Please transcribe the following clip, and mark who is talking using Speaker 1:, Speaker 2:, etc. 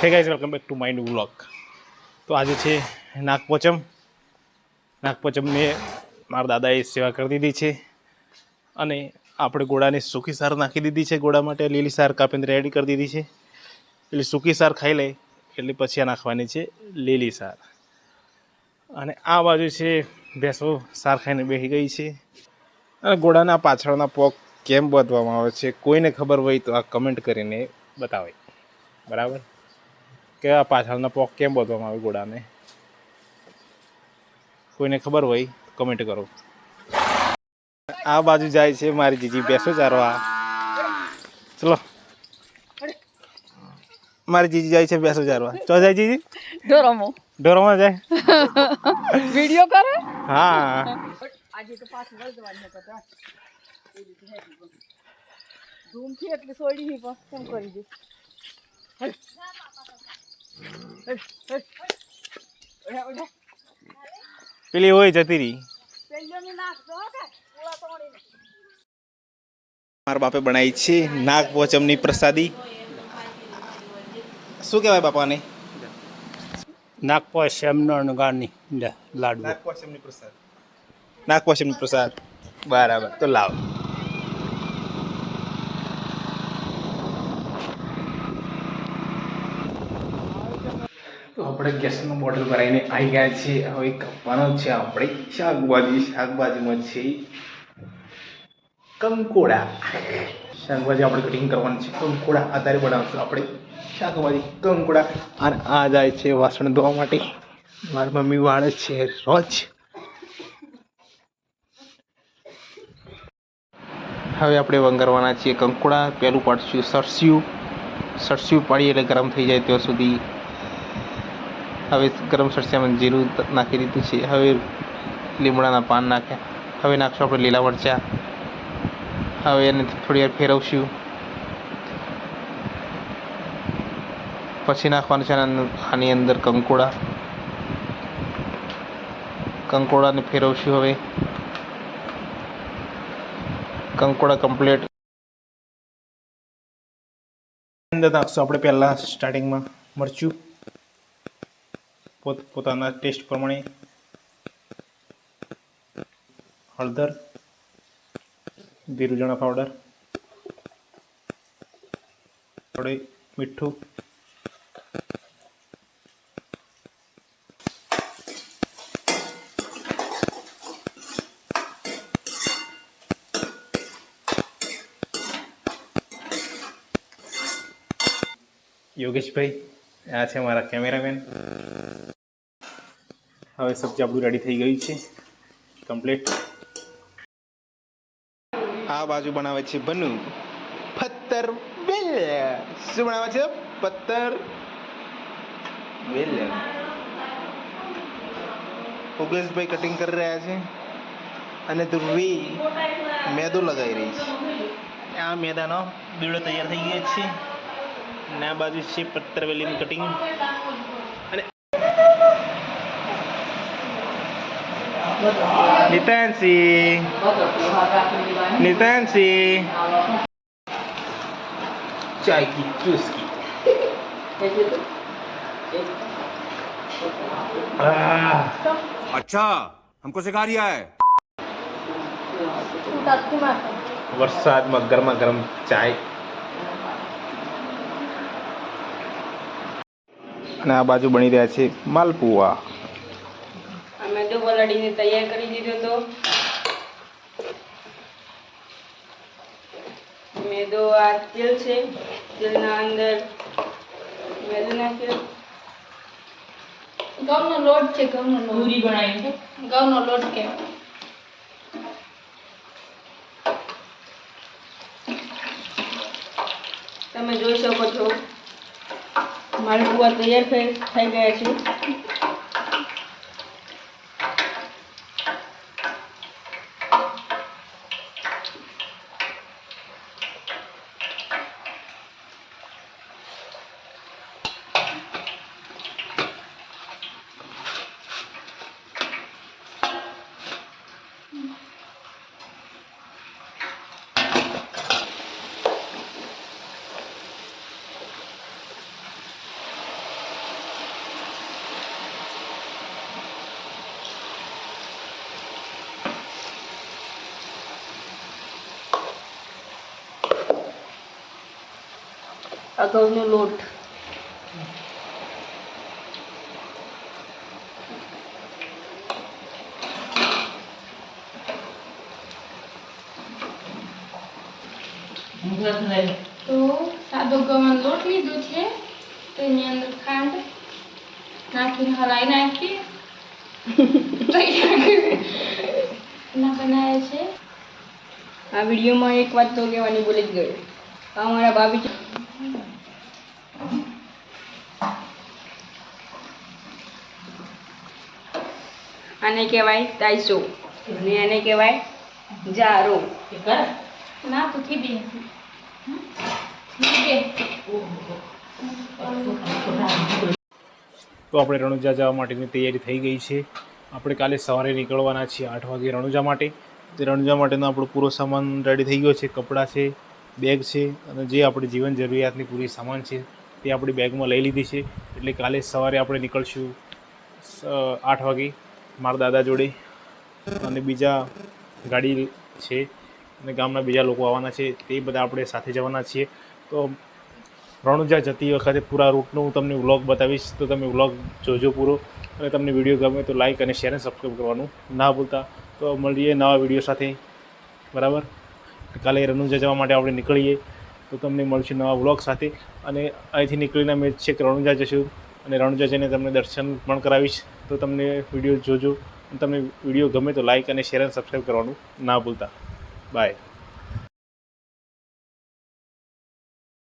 Speaker 1: Hey guys welcome back to my new vlog. તો આજે છે નાગપંચમ। નાગપંચમની મારા દાદાએ સેવા કરી દીધી છે અને આપણે ગોળાની સૂકી સાર નાખી દીધી છે। ગોળા માટે લીલી સાર કાપીને રેડી કરી દીધી છે, એટલે સૂકી સાર ખાઈ લે એટલે પછી આ નાખવાની છે લીલી સાર। અને આ બાજુ છે ભેંસો સાર ખાઈને બેસી ગઈ છે। અને ગોળાના પાછળના પોક કેમ બાંધવામાં આવે છે કોઈને ખબર હોય તો આ કમેન્ટ કરીને બતાવે, બરાબર? કે આ પાછળના પોક કેમ બાંધવામાં આવે ઘોડાને, કોઈને ખબર હોય કમેન્ટ કરો। આ બાજુ જાય છે મારી જીજી ભેંસો ચારવા। ચલો, મારી જીજી જાય છે ભેંસો ચારવા। ચો જાય જીજી?
Speaker 2: ઢોરોમાં
Speaker 1: ઢોરમાં જાય।
Speaker 2: વિડિયો કરે?
Speaker 1: હા,
Speaker 2: આજે તો પાછું વળદવાની હતા ધૂમ થી એટલે સોડી હી પણ કેમ કરી દે
Speaker 1: પેલી હોય જતી રહી। મારા બાપે બનાવી છે નાગપંચમની પ્રસાદી। શું કહેવાય બાપાને?
Speaker 3: નાગપંચમનો અણગાની લાડુ।
Speaker 1: નાગપંચમની પ્રસાદ। નાગપંચમની પ્રસાદ, બરાબર। તો લાવ। તો આપણે ગેસનું બોટલ ભરાઈને આવી ગયા છીએ। હવે કાપવાનો છે આપણે શાકભાજી। શાકભાજીમાં છે કંકોડા। શાકભાજી આપણે કટિંગ કરવાની છે કંકોડા આધારે બનાવશું આપણે શાકભાજી કંકોડા। અને આ જાય છે વાસણ ધોવા માટે। મારી મમ્મી વાળે છે રોજ। હવે આપણે વંગારવાના છીએ કંકોડા। પહેલું પાડશું સરસ્યું। સરસ્યું પાડીએ એટલે ગરમ થઈ જાય ત્યાં સુધી હવે ગરમ સરસ્યામાં જીરું નાખી દીધું છે। હવે લીમડાના પાન નાખ્યા। હવે નાખશું આપણે લીલા મરચાં। હવે એને થોડી વાર ફેરવશું, પછી નાખવાનું છે આની અંદર કંકોડા। કંકોડાને ફેરવશું। હવે કંકોડા કમ્પ્લીટ અંદર નાખશું આપણે પહેલાં સ્ટાર્ટિંગમાં મરચું પોતાના ટેસ્ટ પ્રમાણે, હળદર, જીરું ચણા પાવડર, થોડી મીઠું, યોગેશભાઈ આ છે મારા કેમેરામેન। હવે સબ્જી આપણું રેડી થઈ ગઈ છે કમ્પ્લીટ। આ બાજુ બનાવે છે બનુ પત્તર વેલ। શું બનાવે છે? પત્તર વેલ। યોગેશભાઈ કટિંગ કરી રહ્યા છે અને ધ્રુવી મેદો લગાવી રહી છે। આ મેદાનો બીડો તૈયાર થઈ ગયો છે અને આ બાજુ છે પત્તરવેલીનું કટિંગ। અને નીતાંશી ચાय की चुस्की।
Speaker 4: अच्छा हमको सिखा रिया है।
Speaker 1: વરસાદમાં ગરમા ગરમ ચાય। અને આ બાજુ બની રહ્યા છે માલપુઆ।
Speaker 2: અમે તો પલાળીને તૈયાર કરી દીધો તો મેદો આ તેલ છે, તેલના અંદર મેદો નાખ્યો।
Speaker 5: ઘઉંનો લોટ છે, ઘઉંનો લોટ
Speaker 2: પૂરી બનાવી છે,
Speaker 5: ઘઉંનો લોટ કહેવાય।
Speaker 2: તમે જોઈ શકો છો માલપુઆ તૈયાર થઈ ગયા છે। આ ઘઉંનો લોટ,
Speaker 5: તો સાદો ઘઉંનો લોટ લીધો છે, તો એની અંદર ખાંડ નાખીને હલાવી નાખી ના બનાવે છે.
Speaker 2: આ વિડીયોમાં એક વાત તો કહેવાની ભૂલી જ ગયો. આ મારા ભાભી છે. આને કહેવાય તાઈસો અને આને કહેવાય જારો.
Speaker 5: ના તો થી બે
Speaker 1: તો આપણે રણુજા જવા માટેની તૈયારી થઈ ગઈ છે. આપણે કાલે સવારે નીકળવાના છીએ 8 વાગે રણુજા માટે. તે રણુજા માટેનો આપણો પૂરો સામાન રેડી થઈ ગયો છે. કપડાં છે, બેગ છે અને જે આપણી જીવન જરૂરિયાતની પૂરી સામાન છે તે આપણી બેગમાં લઈ લીધી છે. એટલે કાલે સવારે આપણે નીકળશું 8 વાગે મારા દાદા જોડે, અને બીજા ગાડી છે અને ગામના બીજા લોકો આવવાના છે, તે બધા આપણે સાથે જવાના છીએ. તો રણુજા જતી વખતે પૂરા રૂટનું હું તમને વ્લોગ બતાવીશ, તો તમે વ્લોગ જોજો પૂરો. અને તમને વિડીયો ગમે તો લાઇક અને શેર અને સબસ્ક્રાઈબ કરવાનું ના ભૂલતા. તો મળીએ નવા વિડીયો સાથે, બરાબર. કાલે રણુજા જવા માટે આપણે નીકળીએ તો તમને મળશે નવા વ્લોગ સાથે. અને અહીંથી નીકળીને અમે છેક રણુજા જઈશું અને રણુજા જઈને તમને દર્શન પણ કરાવીશ. તો તમને વિડીયો જોજો અને તમને વિડીયો ગમે તો લાઇક અને શેર અને સબસ્ક્રાઈબ કરવાનું ના ભૂલતા. બાય.